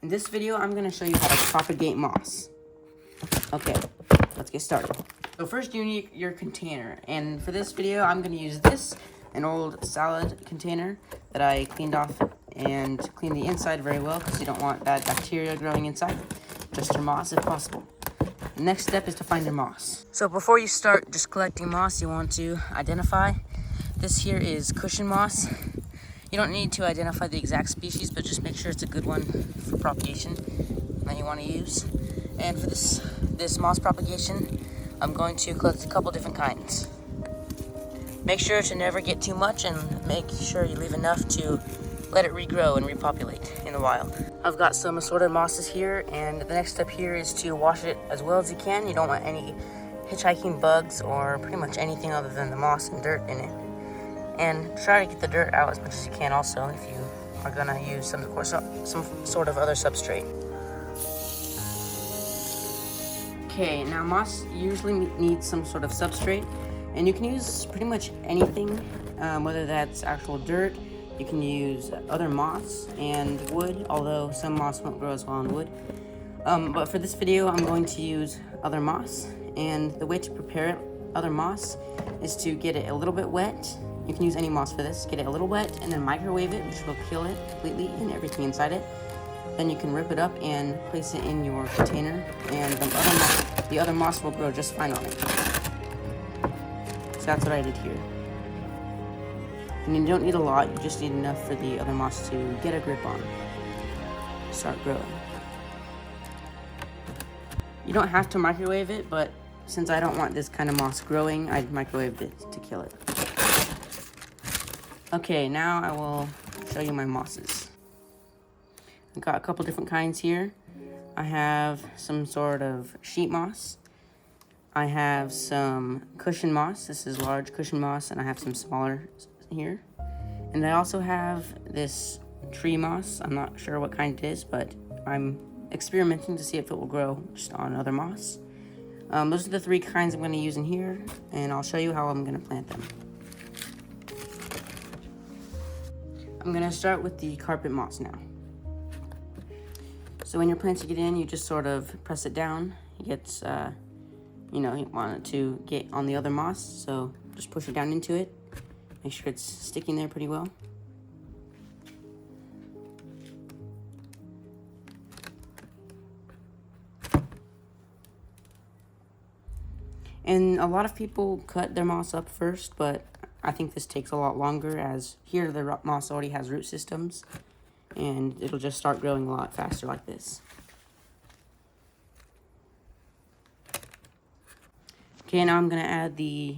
In this video, I'm going to show you how to propagate moss. Okay, let's get started. So first you need your container, and for this video, I'm going to use an old salad container that I cleaned off and cleaned the inside very well because you don't want bad bacteria growing inside. Just your moss if possible. The next step is to find your moss. So before you start just collecting moss, you want to identify. This here is cushion moss. You don't need to identify the exact species, but just make sure it's a good one for propagation that you want to use. And for this moss propagation, I'm going to collect a couple different kinds. Make sure to never get too much and make sure you leave enough to let it regrow and repopulate in the wild. I've got some assorted mosses here, and the next step here is to wash it as well as you can. You don't want any hitchhiking bugs or pretty much anything other than the moss and dirt in it. And try to get the dirt out as much as you can also if you are gonna use some sort of other substrate. Okay, now moss usually needs some sort of substrate, and you can use pretty much anything, whether that's actual dirt. You can use other moss and wood, although some moss won't grow as well on wood. But for this video, I'm going to use other moss, and the way to prepare other moss is to get it a little bit wet. You can use any moss for this. Get it a little wet and then microwave it, which will kill it completely and everything inside it. Then you can rip it up and place it in your container, and the other moss will grow just fine on it. So that's what I did here. And you don't need a lot, you just need enough for the other moss to get a grip on, start growing. You don't have to microwave it, but since I don't want this kind of moss growing, I microwaved it to kill it. Okay, now I will show you my mosses. I've got a couple different kinds here. I have some sort of sheet moss. I have some cushion moss. This is large cushion moss, and I have some smaller here. And I also have this tree moss. I'm not sure what kind it is, but I'm experimenting to see if it will grow just on other moss. Those are the three kinds I'm going to use in here, and I'll show you how I'm going to plant them. I'm going to start with the carpet moss now. So when you're planting it in, you just sort of press it down. It gets, you want it to get on the other moss, so just push it down into it. Make sure it's sticking there pretty well. And a lot of people cut their moss up first, but I think this takes a lot longer, as here the moss already has root systems, and it'll just start growing a lot faster like this. Okay, now I'm going to add the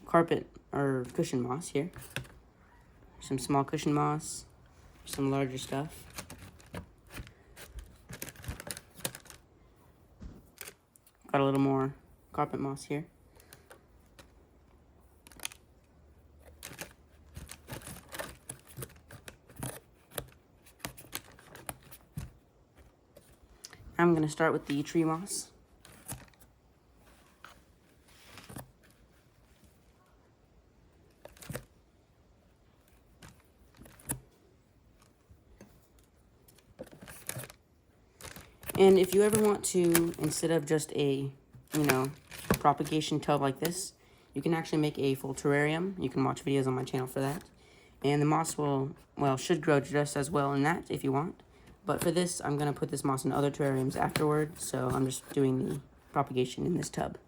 carpet or cushion moss here. Some small cushion moss, some larger stuff. Got a little more carpet moss here. I'm going to start with the tree moss. And if you ever want to, instead of just a, propagation tub like this, you can actually make a full terrarium. You can watch videos on my channel for that. And the moss should grow just as well in that if you want. But for this, I'm going to put this moss in other terrariums afterward, so I'm just doing the propagation in this tub.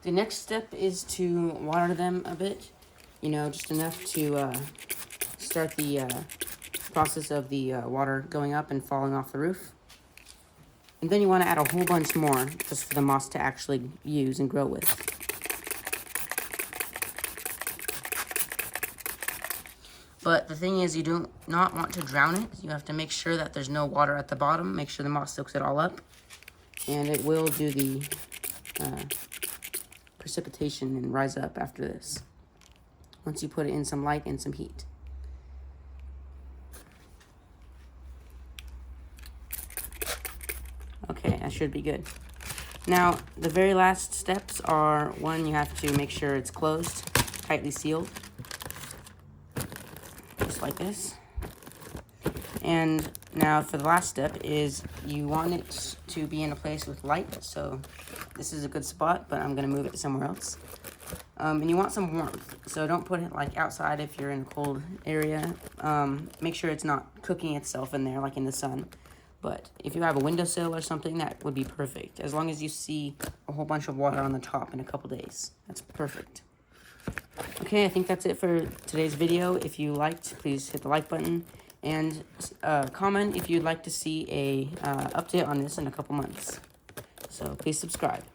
The next step is to water them a bit, just enough to start the process of the water going up and falling off the roof. And then you want to add a whole bunch more just for the moss to actually use and grow with. But the thing is, you do not want to drown it. You have to make sure that there's no water at the bottom. Make sure the moss soaks it all up. And it will do the precipitation and rise up after this, once you put it in some light and some heat. Okay, that should be good. Now, the very last steps are, one, you have to make sure it's closed, tightly sealed, just like this. And now for the last step is you want it to be in a place with light. So this is a good spot, but I'm going to move it to somewhere else. And you want some warmth, so don't put it like outside if you're in a cold area. Make sure it's not cooking itself in there like in the sun. But if you have a windowsill or something, that would be perfect. As long as you see a whole bunch of water on the top in a couple days. That's perfect. Okay, I think that's it for today's video. If you liked, please hit the like button. And comment if you'd like to see a update on this in a couple months. So please subscribe.